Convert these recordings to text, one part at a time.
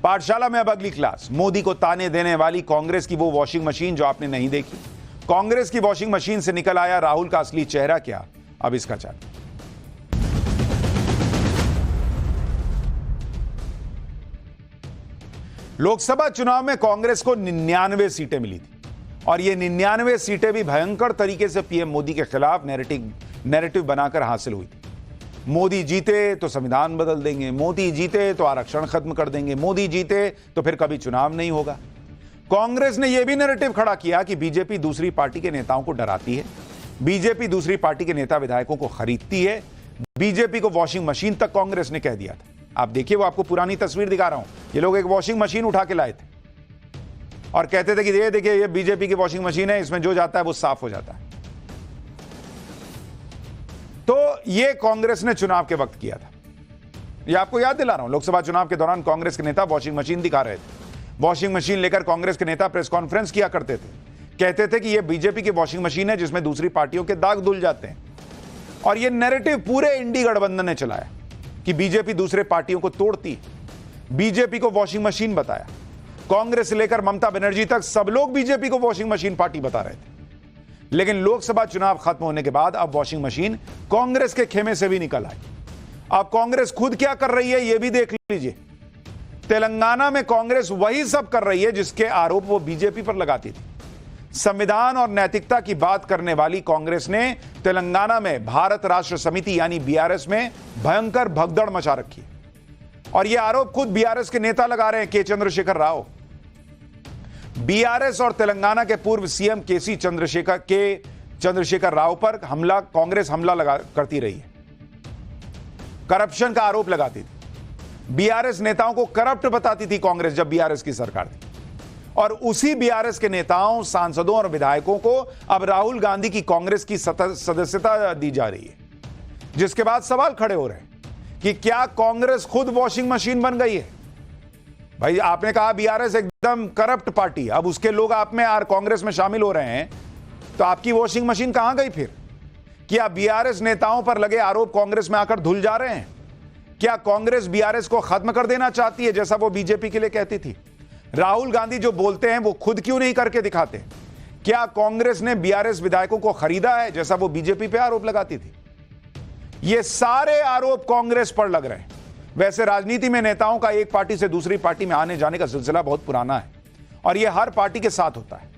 पाठशाला में अब अगली क्लास। मोदी को ताने देने वाली कांग्रेस की वो वॉशिंग मशीन जो आपने नहीं देखी। कांग्रेस की वॉशिंग मशीन से निकल आया राहुल का असली चेहरा क्या, अब इसका चाल। लोकसभा चुनाव में कांग्रेस को 99 सीटें मिली थी और ये 99 सीटें भी भयंकर तरीके से पीएम मोदी के खिलाफ नैरेटिव बनाकर हासिल हुई थी। मोदी जीते तो संविधान बदल देंगे, मोदी जीते तो आरक्षण खत्म कर देंगे, मोदी जीते तो फिर कभी चुनाव नहीं होगा। कांग्रेस ने यह भी नैरेटिव खड़ा किया कि बीजेपी दूसरी पार्टी के नेताओं को डराती है, बीजेपी दूसरी पार्टी के नेता विधायकों को खरीदती है, बीजेपी को वॉशिंग मशीन तक कांग्रेस ने कह दिया था। आप देखिए, वो आपको पुरानी तस्वीर दिखा रहा हूं। ये लोग एक वॉशिंग मशीन उठा के लाए थे और कहते थे कि ये देखिए, ये बीजेपी की वॉशिंग मशीन है, इसमें जो जाता है वो साफ हो जाता है। तो ये कांग्रेस ने चुनाव के वक्त किया था। ये आपको याद दिला रहा हूं, लोकसभा चुनाव के दौरान कांग्रेस के नेता वॉशिंग मशीन दिखा रहे थे। वॉशिंग मशीन लेकर कांग्रेस के नेता प्रेस कॉन्फ्रेंस किया करते थे, कहते थे कि ये बीजेपी की वॉशिंग मशीन है जिसमें दूसरी पार्टियों के दाग धुल जाते हैं। और ये नैरेटिव पूरे इंडी गठबंधन ने चलाया कि बीजेपी दूसरे पार्टियों को तोड़ती, बीजेपी को वॉशिंग मशीन बताया। कांग्रेस से लेकर ममता बनर्जी तक सब लोग बीजेपी को वॉशिंग मशीन पार्टी बता रहे थे। लेकिन लोकसभा चुनाव खत्म होने के बाद अब वॉशिंग मशीन कांग्रेस के खेमे से भी निकल आई। अब कांग्रेस खुद क्या कर रही है यह भी देख लीजिए। तेलंगाना में कांग्रेस वही सब कर रही है जिसके आरोप वो बीजेपी पर लगाती थी। संविधान और नैतिकता की बात करने वाली कांग्रेस ने तेलंगाना में भारत राष्ट्र समिति यानी बीआरएस में भयंकर भगदड़ मचा रखी। और यह आरोप खुद बीआरएस के नेता लगा रहे हैं, के चंद्रशेखर राव। बीआरएस और तेलंगाना के पूर्व सीएम केसी चंद्रशेखर राव पर कांग्रेस हमला करती रही है, करप्शन का आरोप लगाती थी। बीआरएस नेताओं को करप्ट बताती थी कांग्रेस जब बीआरएस की सरकार थी। और उसी बीआरएस के नेताओं, सांसदों और विधायकों को अब राहुल गांधी की कांग्रेस की सदस्यता दी जा रही है, जिसके बाद सवाल खड़े हो रहे हैं कि क्या कांग्रेस खुद वॉशिंग मशीन बन गई है। भाई, आपने कहा बीआरएस एकदम करप्ट पार्टी, अब उसके लोग आप में कांग्रेस में शामिल हो रहे हैं, तो आपकी वॉशिंग मशीन कहां गई फिर? क्या बीआरएस नेताओं पर लगे आरोप कांग्रेस में आकर धुल जा रहे हैं? क्या कांग्रेस बीआरएस को खत्म कर देना चाहती है जैसा वो बीजेपी के लिए कहती थी? राहुल गांधी जो बोलते हैं वो खुद क्यों नहीं करके दिखाते? क्या कांग्रेस ने बीआरएस विधायकों को खरीदा है जैसा वो बीजेपी पे आरोप लगाती थी? ये सारे आरोप कांग्रेस पर लग रहे हैं। वैसे राजनीति में नेताओं का एक पार्टी से दूसरी पार्टी में आने जाने का सिलसिला बहुत पुराना है और यह हर पार्टी के साथ होता है।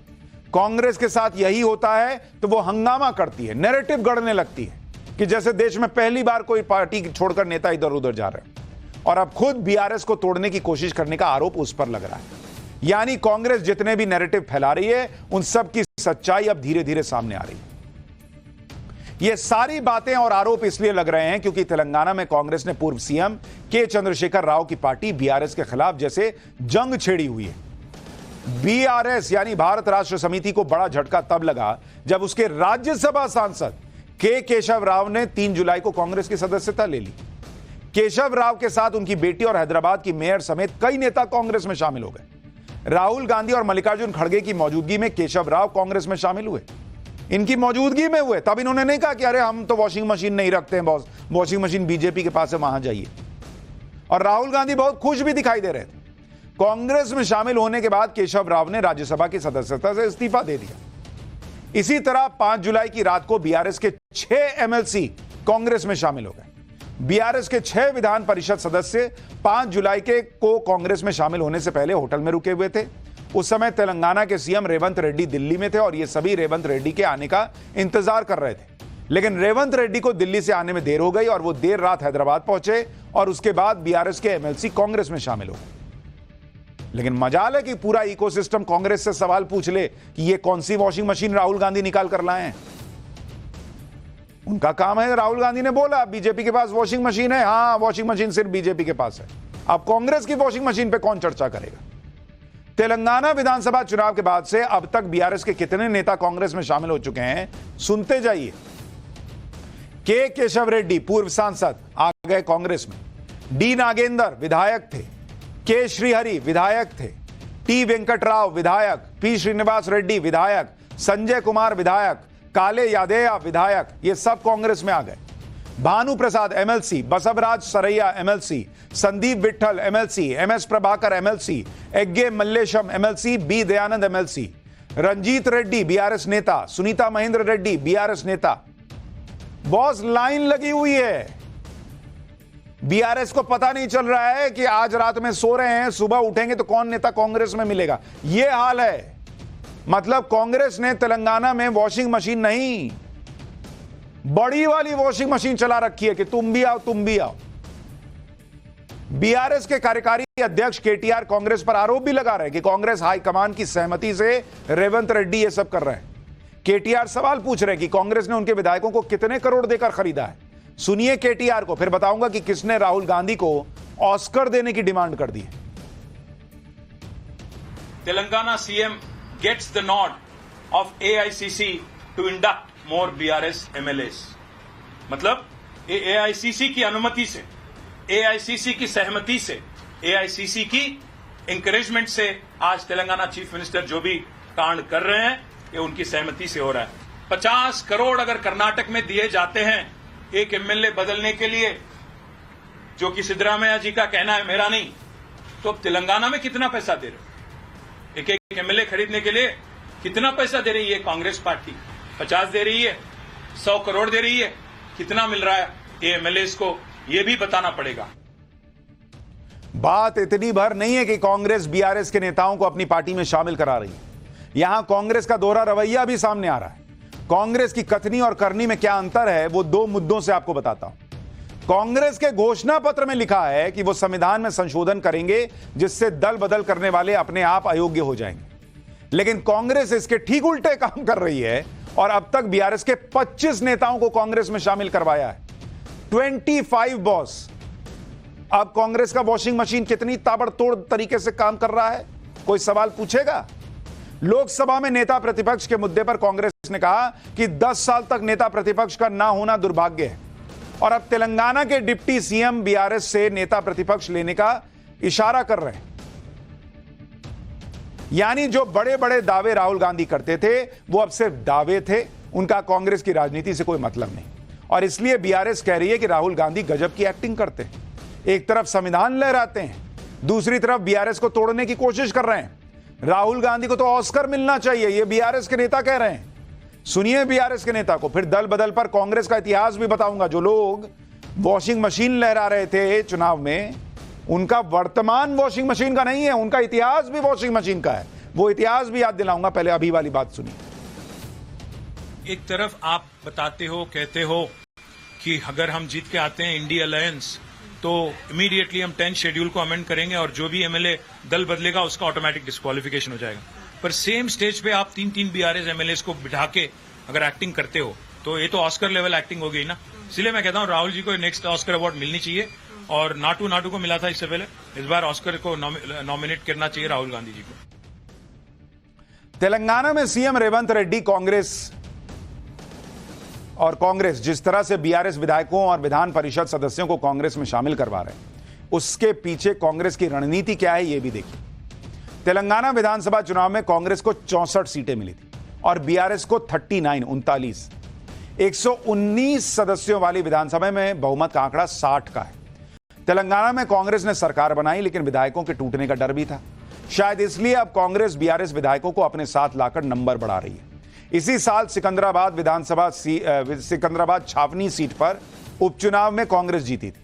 कांग्रेस के साथ यही होता है तो वो हंगामा करती है, नैरेटिव गढ़ने लगती है कि जैसे देश में पहली बार कोई पार्टी छोड़कर नेता इधर उधर जा रहे हैं। और अब खुद बीआरएस को तोड़ने की कोशिश करने का आरोप उस पर लग रहा है। यानी कांग्रेस जितने भी नैरेटिव फैला रही है उन सब की सच्चाई अब धीरे धीरे सामने आ रही है। ये सारी बातें और आरोप इसलिए लग रहे हैं क्योंकि तेलंगाना में कांग्रेस ने पूर्व सीएम के चंद्रशेखर राव की पार्टी बीआरएस के खिलाफ जैसे जंग छेड़ी हुई है। बीआरएस यानी भारत राष्ट्र समिति को बड़ा झटका तब लगा जब उसके राज्यसभा सांसद के केशव राव ने 3 जुलाई को कांग्रेस की सदस्यता ले ली। केशव राव के साथ उनकी बेटी और हैदराबाद की मेयर समेत कई नेता कांग्रेस में शामिल हो गए। राहुल गांधी और मल्लिकार्जुन खड़गे की मौजूदगी में केशव राव कांग्रेस में शामिल हुए। इनकी मौजूदगी में हुए, तब इन्होंने नहीं कहा कि अरे हम तो वॉशिंग मशीन नहीं रखते हैं बॉस, वॉशिंग मशीन बीजेपी के पास है, वहां जाइए। और राहुल गांधी बहुत खुश भी दिखाई दे रहे थे। कांग्रेस में शामिल होने के बाद केशव राव ने राज्यसभा की सदस्यता से इस्तीफा दे दिया। इसी तरह 5 जुलाई की रात को बीआरएस के 6 एमएलसी कांग्रेस में शामिल हो गए। बीआरएस के 6 विधान परिषद सदस्य 5 जुलाई को कांग्रेस में शामिल होने से पहले होटल में रुके हुए थे। उस समय तेलंगाना के सीएम रेवंत रेड्डी दिल्ली में थे और ये सभी रेवंत रेड्डी के आने का इंतजार कर रहे थे। लेकिन रेवंत रेड्डी को दिल्ली से आने में देर हो गई और वो देर रात हैदराबाद पहुंचे और उसके बाद बीआरएस के एमएलसी कांग्रेस में शामिल हो गए। लेकिन मजाल है कि पूरा इकोसिस्टम कांग्रेस से सवाल पूछ ले कि ये कौन सी वॉशिंग मशीन राहुल गांधी निकाल कर लाए हैं। उनका काम है, राहुल गांधी ने बोला बीजेपी के पास वॉशिंग मशीन है, हां वॉशिंग मशीन सिर्फ बीजेपी के पास है। अब कांग्रेस की वॉशिंग मशीन पे कौन चर्चा करेगा? तेलंगाना विधानसभा चुनाव के बाद से अब तक बीआरएस के कितने नेता कांग्रेस में शामिल हो चुके हैं, सुनते जाइए। के केशव रेड्डी पूर्व सांसद आ गए कांग्रेस में। डी नागेंद्र विधायक थे, के श्रीहरि विधायक थे, टी वेंकटराव विधायक, पी श्रीनिवास रेड्डी विधायक, संजय कुमार विधायक, काले यादव विधायक, ये सब कांग्रेस में आ गए। Bhanu Prasad MLC, Basavaraj Saraiah MLC, Sandeep Vitthal MLC, MS Prabhakar MLC, Egge Mallesham MLC, B Dayanand MLC, Ranjit Reddy BRS नेता, सुनीता महेंद्र रेड्डी बीआरएस नेता। बॉस लाइन लगी हुई है। बीआरएस को पता नहीं चल रहा है कि आज रात में सो रहे हैं, सुबह उठेंगे तो कौन नेता कांग्रेस में मिलेगा। यह हाल है। मतलब कांग्रेस ने तेलंगाना में वॉशिंग मशीन नहीं, बड़ी वाली वॉशिंग मशीन चला रखी है कि तुम भी आओ, तुम भी आओ। बीआरएस के कार्यकारी अध्यक्ष केटीआर कांग्रेस पर आरोप भी लगा रहे हैं कि कांग्रेस हाईकमान की सहमति से रेवंत रेड्डी ये सब कर रहे हैं। केटीआर सवाल पूछ रहे हैं कि कांग्रेस ने उनके विधायकों को कितने करोड़ देकर खरीदा है। सुनिए केटीआर को, फिर बताऊंगा कि किसने राहुल गांधी को ऑस्कर देने की डिमांड कर दी है। Telangana CM gets the nod of AICC to induct more BRS MLAs। मतलब AICC की अनुमति से, AICC की सहमति से, AICC की इंकरेजमेंट से आज तेलंगाना चीफ मिनिस्टर जो भी कांड कर रहे हैं ये उनकी सहमति से हो रहा है। 50 करोड़ अगर कर्नाटक में दिए जाते हैं एक MLA बदलने के लिए, जो कि सिद्धरामैया जी का कहना है, मेरा नहीं, तो अब तेलंगाना में कितना पैसा दे रहे? एक MLA खरीदने के लिए कितना पैसा दे रही है कांग्रेस पार्टी? 50 दे रही है, 100 करोड़ दे रही है, कितना मिल रहा है ये MLAs को, ये भी बताना पड़ेगा। बात इतनी भर नहीं है कि कांग्रेस बीआरएस के नेताओं को अपनी पार्टी में शामिल करा रही है। यहां कांग्रेस का दोहरा रवैया भी सामने आ रहा है। कांग्रेस की कथनी और करनी में क्या अंतर है, वो दो मुद्दों से आपको बताता हूं। कांग्रेस के घोषणा पत्र में लिखा है कि वो संविधान में संशोधन करेंगे जिससे दल बदल करने वाले अपने आप अयोग्य हो जाएंगे, लेकिन कांग्रेस इसके ठीक उल्टे काम कर रही है और अब तक बीआरएस के 25 नेताओं को कांग्रेस में शामिल करवाया है। 25 बॉस। अब कांग्रेस का वॉशिंग मशीन कितनी ताबड़तोड़ तरीके से काम कर रहा है, कोई सवाल पूछेगा? लोकसभा में नेता प्रतिपक्ष के मुद्दे पर कांग्रेस ने कहा कि 10 साल तक नेता प्रतिपक्ष का ना होना दुर्भाग्य है, और अब तेलंगाना के डिप्टी सीएम बीआरएस से नेता प्रतिपक्ष लेने का इशारा कर रहे हैं। यानी जो बड़े बड़े दावे राहुल गांधी करते थे वो अब सिर्फ दावे थे, उनका कांग्रेस की राजनीति से कोई मतलब नहीं। और इसलिए बीआरएस कह रही है कि राहुल गांधी गजब की एक्टिंग करते हैं। एक तरफ संविधान लहराते हैं, दूसरी तरफ बीआरएस को तोड़ने की कोशिश कर रहे हैं। राहुल गांधी को तो ऑस्कर मिलना चाहिए, ये बीआरएस के नेता कह रहे हैं। सुनिए बीआरएस के नेता को, फिर दल बदल पर कांग्रेस का इतिहास भी बताऊंगा। जो लोग वॉशिंग मशीन लहरा रहे थे चुनाव में, उनका वर्तमान वॉशिंग मशीन का नहीं है, उनका इतिहास भी वॉशिंग मशीन का है। वो इतिहास भी याद दिलाऊंगा, पहले अभी वाली बात सुनिए। एक तरफ आप बताते हो, कहते हो कि अगर हम जीत के आते हैं इंडी अलायंस तो इमीडिएटली हम 10 शेड्यूल को अमेंड करेंगे और जो भी MLA दल बदलेगा उसका ऑटोमेटिक डिस्क्वालिफिकेशन हो जाएगा। पर सेम स्टेज पे आप 3-3 BRS MLAs को बिठा के अगर एक्टिंग करते हो तो ये तो ऑस्कर लेवल एक्टिंग हो गई ना। इसलिए मैं कहता हूँ राहुल जी को नेक्स्ट ऑस्कर अवार्ड मिलनी चाहिए, और नाटू को मिला था इससे पहले, इस बार ऑस्कर को नॉमिनेट करना चाहिए राहुल गांधी जी को। तेलंगाना में सीएम रेवंत रेड्डी कांग्रेस जिस तरह से बीआरएस विधायकों और विधान परिषद सदस्यों को कांग्रेस में शामिल करवा रहे हैं, उसके पीछे कांग्रेस की रणनीति क्या है, यह भी देखिए। तेलंगाना विधानसभा चुनाव में कांग्रेस को 64 सीटें मिली थी और बीआरएस को 39 119 सदस्यों वाली विधानसभा में बहुमत का आंकड़ा 60 का है। तेलंगाना में कांग्रेस ने सरकार बनाई, लेकिन विधायकों के टूटने का डर भी था। शायद इसलिए अब कांग्रेस बीआरएस विधायकों को अपने साथ लाकर नंबर बढ़ा रही है। इसी साल सिकंदराबाद छावनी सीट पर उपचुनाव में कांग्रेस जीती थी।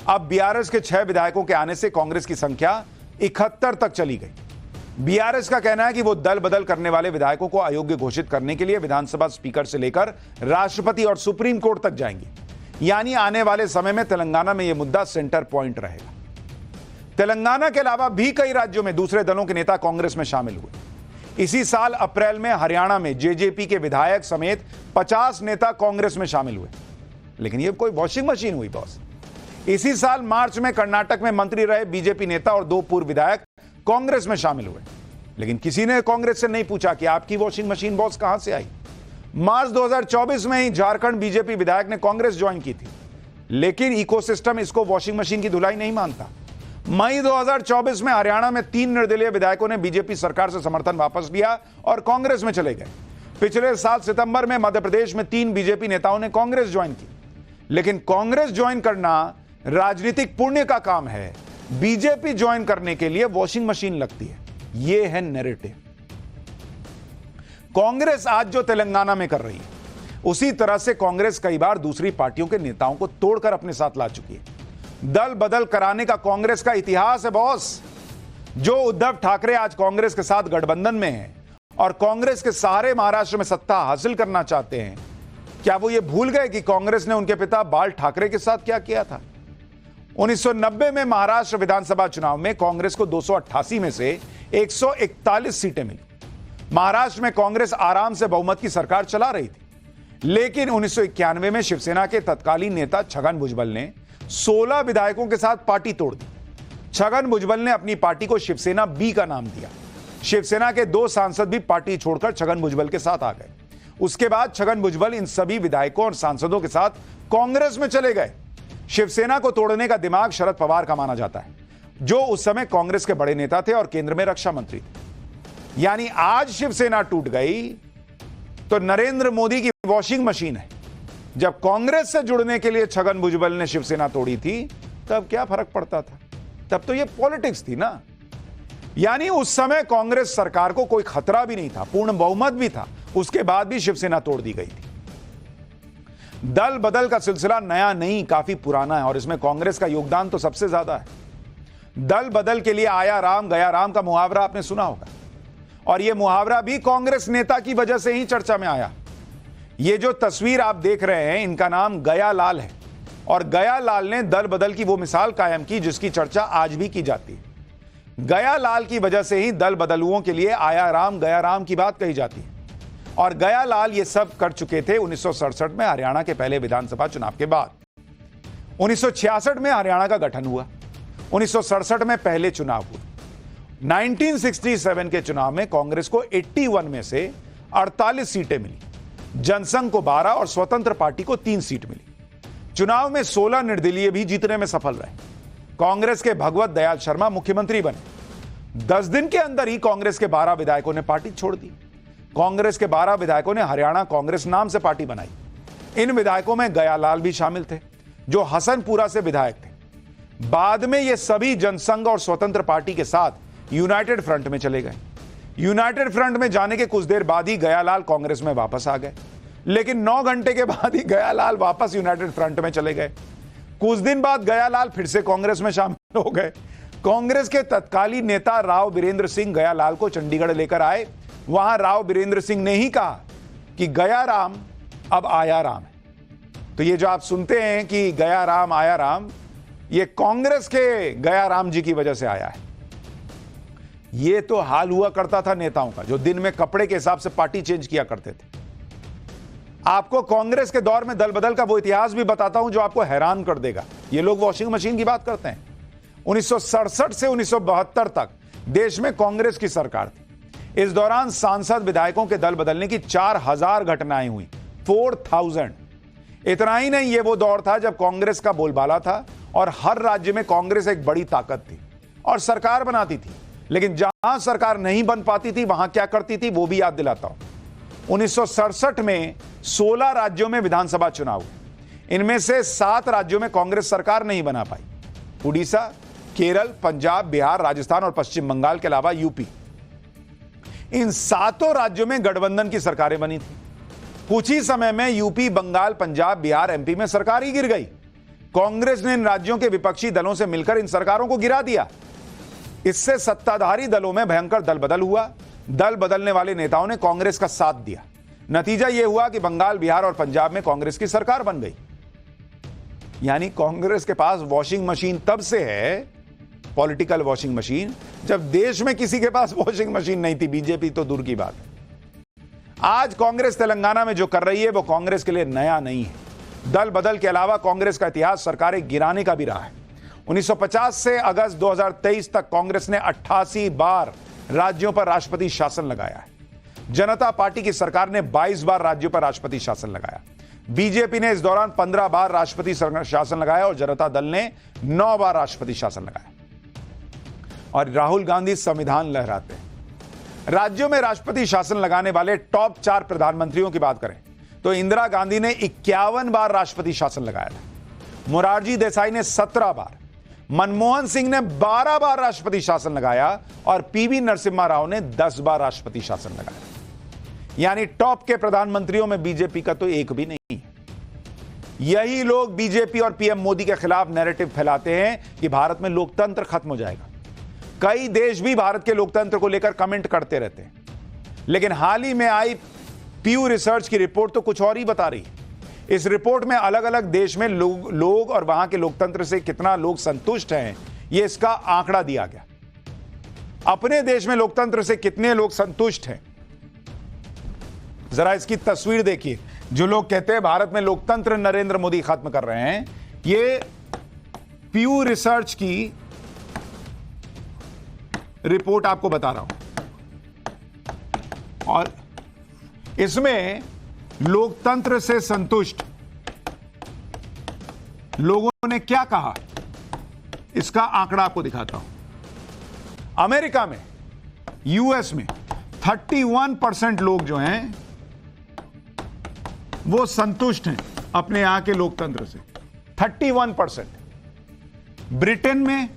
अब बीआरएस के 6 विधायकों के आने से कांग्रेस की संख्या 71 तक चली गई। बीआरएस का कहना है कि वो दल बदल करने वाले विधायकों को अयोग्य घोषित करने के लिए विधानसभा स्पीकर से लेकर राष्ट्रपति और सुप्रीम कोर्ट तक जाएंगे। यानी आने वाले समय में तेलंगाना में यह मुद्दा सेंटर पॉइंट रहेगा। तेलंगाना के अलावा भी कई राज्यों में दूसरे दलों के नेता कांग्रेस में शामिल हुए। इसी साल अप्रैल में हरियाणा में जेजेपी के विधायक समेत 50 नेता कांग्रेस में शामिल हुए, लेकिन यह कोई वॉशिंग मशीन हुई बॉस। इसी साल मार्च में कर्नाटक में मंत्री रहे बीजेपी नेता और 2 पूर्व विधायक कांग्रेस में शामिल हुए, लेकिन किसी ने कांग्रेस से नहीं पूछा कि आपकी वॉशिंग मशीन बॉस कहां से आई। मार्च 2024 में ही झारखंड बीजेपी विधायक ने कांग्रेस ज्वाइन की थी, लेकिन इकोसिस्टम इसको वॉशिंग मशीन की धुलाई नहीं मानता। मई 2024 में हरियाणा में 3 निर्दलीय विधायकों ने बीजेपी सरकार से समर्थन वापस लिया और कांग्रेस में चले गए। पिछले साल सितंबर में मध्य प्रदेश में 3 बीजेपी नेताओं ने कांग्रेस ज्वाइन की। लेकिन कांग्रेस ज्वाइन करना राजनीतिक पुण्य का काम है, बीजेपी ज्वाइन करने के लिए वॉशिंग मशीन लगती है। यह है नैरेटिव। कांग्रेस आज जो तेलंगाना में कर रही है, उसी तरह से कांग्रेस कई बार दूसरी पार्टियों के नेताओं को तोड़कर अपने साथ ला चुकी है। दल बदल कराने का कांग्रेस का इतिहास है बॉस। जो उद्धव ठाकरे आज कांग्रेस के साथ गठबंधन में हैं और कांग्रेस के सहारे महाराष्ट्र में सत्ता हासिल करना चाहते हैं, क्या वो ये भूल गए कि कांग्रेस ने उनके पिता बाल ठाकरे के साथ क्या किया था? 1990 में महाराष्ट्र विधानसभा चुनाव में कांग्रेस को 288 में से 141 सीटें मिली। महाराष्ट्र में कांग्रेस आराम से बहुमत की सरकार चला रही थी, लेकिन 1991 में शिवसेना के तत्कालीन नेता छगन भुजबल ने 16 विधायकों के साथ पार्टी तोड़ दी। छगन भुजबल ने अपनी पार्टी को शिवसेना बी का नाम दिया। शिवसेना के 2 सांसद भी पार्टी छोड़कर छगन भुजबल के साथ आ गए। उसके बाद छगन भुजबल इन सभी विधायकों और सांसदों के साथ कांग्रेस में चले गए। शिवसेना को तोड़ने का दिमाग शरद पवार का माना जाता है, जो उस समय कांग्रेस के बड़े नेता थे और केंद्र में रक्षा मंत्री थे। यानी आज शिवसेना टूट गई तो नरेंद्र मोदी की वॉशिंग मशीन है। जब कांग्रेस से जुड़ने के लिए छगन भुजबल ने शिवसेना तोड़ी थी, तब क्या फर्क पड़ता था? तब तो ये पॉलिटिक्स थी ना। यानी उस समय कांग्रेस सरकार को कोई खतरा भी नहीं था, पूर्ण बहुमत भी था, उसके बाद भी शिवसेना तोड़ दी गई थी। दल बदल का सिलसिला नया नहीं, काफी पुराना है और इसमें कांग्रेस का योगदान तो सबसे ज्यादा है। दल बदल के लिए आया राम गया राम का मुहावरा आपने सुना होगा, और यह मुहावरा भी कांग्रेस नेता की वजह से ही चर्चा में आया। ये जो तस्वीर आप देख रहे हैं, इनका नाम गया लाल है, और गया लाल ने दल बदल की वो मिसाल कायम की जिसकी चर्चा आज भी की जाती है। गया लाल की वजह से ही दल बदलुओं के लिए आया राम गया राम की बात कही जाती है। और गया लाल ये सब कर चुके थे 1967 में हरियाणा के पहले विधानसभा चुनाव के बाद। 1966 में हरियाणा का गठन हुआ, 1967 में पहले चुनाव हुआ। 1967 के चुनाव में कांग्रेस को 81 में से 48 सीटें मिली, जनसंघ को 12 और स्वतंत्र पार्टी को 3 सीट मिली। चुनाव में 16 निर्दलीय भी जीतने में सफल रहे। कांग्रेस के भगवत दयाल शर्मा मुख्यमंत्री बने। 10 दिन के अंदर ही कांग्रेस के 12 विधायकों ने पार्टी छोड़ दी। कांग्रेस के 12 विधायकों ने हरियाणा कांग्रेस नाम से पार्टी बनाई। इन विधायकों में गयालाल भी शामिल थे, जो हसनपुरा से विधायक थे। बाद में ये सभी जनसंघ और स्वतंत्र पार्टी के साथ यूनाइटेड फ्रंट में चले गए। यूनाइटेड फ्रंट में जाने के कुछ देर बाद ही गयालाल कांग्रेस में वापस आ गए, लेकिन 9 घंटे के बाद ही गयालाल वापस यूनाइटेड फ्रंट में चले गए। कुछ दिन बाद गयालाल फिर से कांग्रेस में शामिल हो गए। कांग्रेस के तत्कालीन नेता राव बीरेंद्र सिंह गयालाल को चंडीगढ़ लेकर आए। वहां राव बीरेंद्र सिंह ने ही कहा कि गया राम अब आया राम है। तो ये जो आप सुनते हैं कि गया राम आया राम, ये कांग्रेस के गया राम जी की वजह से आया है। ये तो हाल हुआ करता था नेताओं का, जो दिन में कपड़े के हिसाब से पार्टी चेंज किया करते थे। आपको कांग्रेस के दौर में दल बदल का वो इतिहास भी बताता हूं जो आपको हैरान कर देगा। ये लोग वॉशिंग मशीन की बात करते हैं। 1967 से 1972 तक देश में कांग्रेस की सरकार थी। इस दौरान सांसद विधायकों के दल बदलने की 4000 घटनाएं हुई, 4000। इतना ही नहीं, ये वो दौर था जब कांग्रेस का बोलबाला था और हर राज्य में कांग्रेस एक बड़ी ताकत थी और सरकार बनाती थी। लेकिन जहां सरकार नहीं बन पाती थी, वहां क्या करती थी वो भी याद दिलाता हूं। 1967 में 16 राज्यों में विधानसभा चुनाव हुए। इनमें से 7 राज्यों में कांग्रेस सरकार नहीं बना पाई। उड़ीसा, केरल, पंजाब, बिहार, राजस्थान और पश्चिम बंगाल के अलावा यूपी। इन 7 राज्यों में गठबंधन की सरकारें बनी थी। कुछ ही समय में यूपी, बंगाल, पंजाब, बिहार, एमपी में सरकार ही गिर गई। कांग्रेस ने इन राज्यों के विपक्षी दलों से मिलकर इन सरकारों को गिरा दिया। इससे सत्ताधारी दलों में भयंकर दल बदल हुआ। दल बदलने वाले नेताओं ने कांग्रेस का साथ दिया। नतीजा यह हुआ कि बंगाल, बिहार और पंजाब में कांग्रेस की सरकार बन गई। यानी कांग्रेस के पास वॉशिंग मशीन तब से है, पॉलिटिकल वॉशिंग मशीन, जब देश में किसी के पास वॉशिंग मशीन नहीं थी। बीजेपी तो दूर की बात है। आज कांग्रेस तेलंगाना में जो कर रही है वो कांग्रेस के लिए नया नहीं है। दल बदल के अलावा कांग्रेस का इतिहास सरकारें गिराने का भी रहा है। 1950 से अगस्त 2023 तक कांग्रेस ने 88 बार राज्यों पर राष्ट्रपति शासन लगाया है। जनता पार्टी की सरकार ने 22 बार राज्यों पर राष्ट्रपति शासन लगाया। बीजेपी ने इस दौरान 15 बार राष्ट्रपति शासन लगाया और जनता दल ने 9 बार राष्ट्रपति शासन लगाया। और राहुल गांधी संविधान लहराते हैं। राज्यों में राष्ट्रपति शासन लगाने वाले टॉप 4 प्रधानमंत्रियों की बात करें तो इंदिरा गांधी ने 51 बार राष्ट्रपति शासन लगाया था, मोरारजी देसाई ने 17 बार, मनमोहन सिंह ने 12 बार राष्ट्रपति शासन लगाया और पीवी नरसिम्हा राव ने 10 बार राष्ट्रपति शासन लगाया। यानी टॉप के प्रधानमंत्रियों में बीजेपी का तो एक भी नहीं है। यही लोग बीजेपी और पीएम मोदी के खिलाफ नैरेटिव फैलाते हैं कि भारत में लोकतंत्र खत्म हो जाएगा। कई देश भी भारत के लोकतंत्र को लेकर कमेंट करते रहते हैं, लेकिन हाल ही में आई पीयू रिसर्च की रिपोर्ट तो कुछ और ही बता रही है। इस रिपोर्ट में अलग अलग देश में लोग और वहां के लोकतंत्र से कितना लोग संतुष्ट हैं, यह इसका आंकड़ा दिया गया। अपने देश में लोकतंत्र से कितने लोग संतुष्ट हैं, जरा इसकी तस्वीर देखिए। जो लोग कहते हैं भारत में लोकतंत्र नरेंद्र मोदी खत्म कर रहे हैं, ये पीयू रिसर्च की रिपोर्ट आपको बता रहा हूं, और इसमें लोकतंत्र से संतुष्ट लोगों ने क्या कहा, इसका आंकड़ा आपको दिखाता हूं। अमेरिका में, यूएस में 31% लोग जो हैं वो संतुष्ट हैं अपने यहां के लोकतंत्र से, 31%। ब्रिटेन में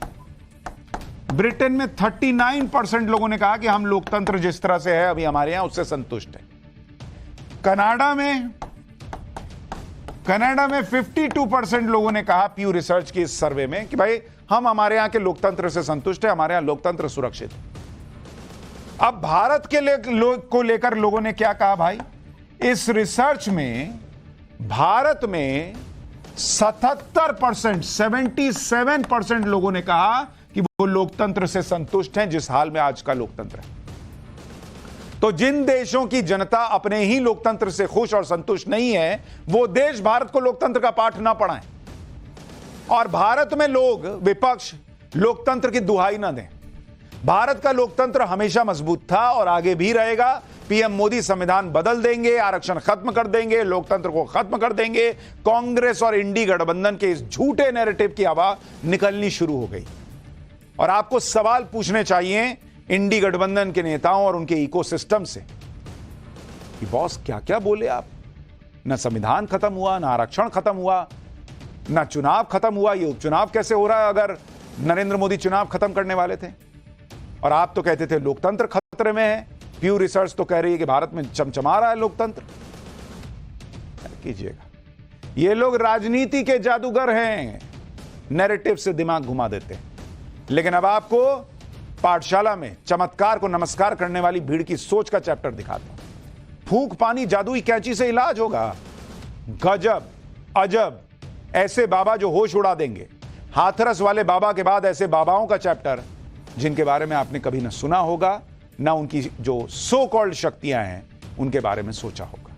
39% लोगों ने कहा कि हम लोकतंत्र जिस तरह से है अभी हमारे यहां उससे संतुष्ट हैं। कनाडा में 52% लोगों ने कहा पीयू रिसर्च की इस सर्वे में कि भाई हम हमारे यहां के लोकतंत्र से संतुष्ट हैं, हमारे यहां लोकतंत्र सुरक्षित है। अब भारत के को लेकर लोगों ने क्या कहा भाई, इस रिसर्च में भारत में 77% लोगों ने कहा कि वो लोकतंत्र से संतुष्ट हैं जिस हाल में आज का लोकतंत्र है। तो जिन देशों की जनता अपने ही लोकतंत्र से खुश और संतुष्ट नहीं है, वो देश भारत को लोकतंत्र का पाठ ना पढ़ाएं, और भारत में लोग, विपक्ष, लोकतंत्र की दुहाई ना दें। भारत का लोकतंत्र हमेशा मजबूत था और आगे भी रहेगा। पीएम मोदी संविधान बदल देंगे, आरक्षण खत्म कर देंगे, लोकतंत्र को खत्म कर देंगे। कांग्रेस और इंडी गठबंधन के इस झूठे नैरेटिव की हवा निकलनी शुरू हो गई। और आपको सवाल पूछने चाहिए इंडी गठबंधन के नेताओं और उनके इकोसिस्टम से कि बॉस क्या क्या बोले आप, ना संविधान खत्म हुआ, ना आरक्षण खत्म हुआ, ना चुनाव खत्म हुआ। ये उपचुनाव कैसे हो रहा है अगर नरेंद्र मोदी चुनाव खत्म करने वाले थे? और आप तो कहते थे लोकतंत्र खतरे में है। पीयू रिसर्च तो कह रही है कि भारत में चमचमा रहा है लोकतंत्र। क्या कीजिएगा, ये लोग राजनीति के जादूगर हैं, नैरेटिव से दिमाग घुमा देते हैं। लेकिन अब आपको पाठशाला में चमत्कार को नमस्कार करने वाली भीड़ की सोच का चैप्टर दिखाता हूं। फूंक पानी जादुई कैंची से इलाज होगा। गजब अजब, ऐसे बाबा जो होश उड़ा देंगे। हाथरस वाले बाबा के बाद ऐसे बाबाओं का चैप्टर जिनके बारे में आपने कभी न सुना होगा, ना उनकी जो सो कॉल्ड शक्तियां हैं उनके बारे में सोचा होगा।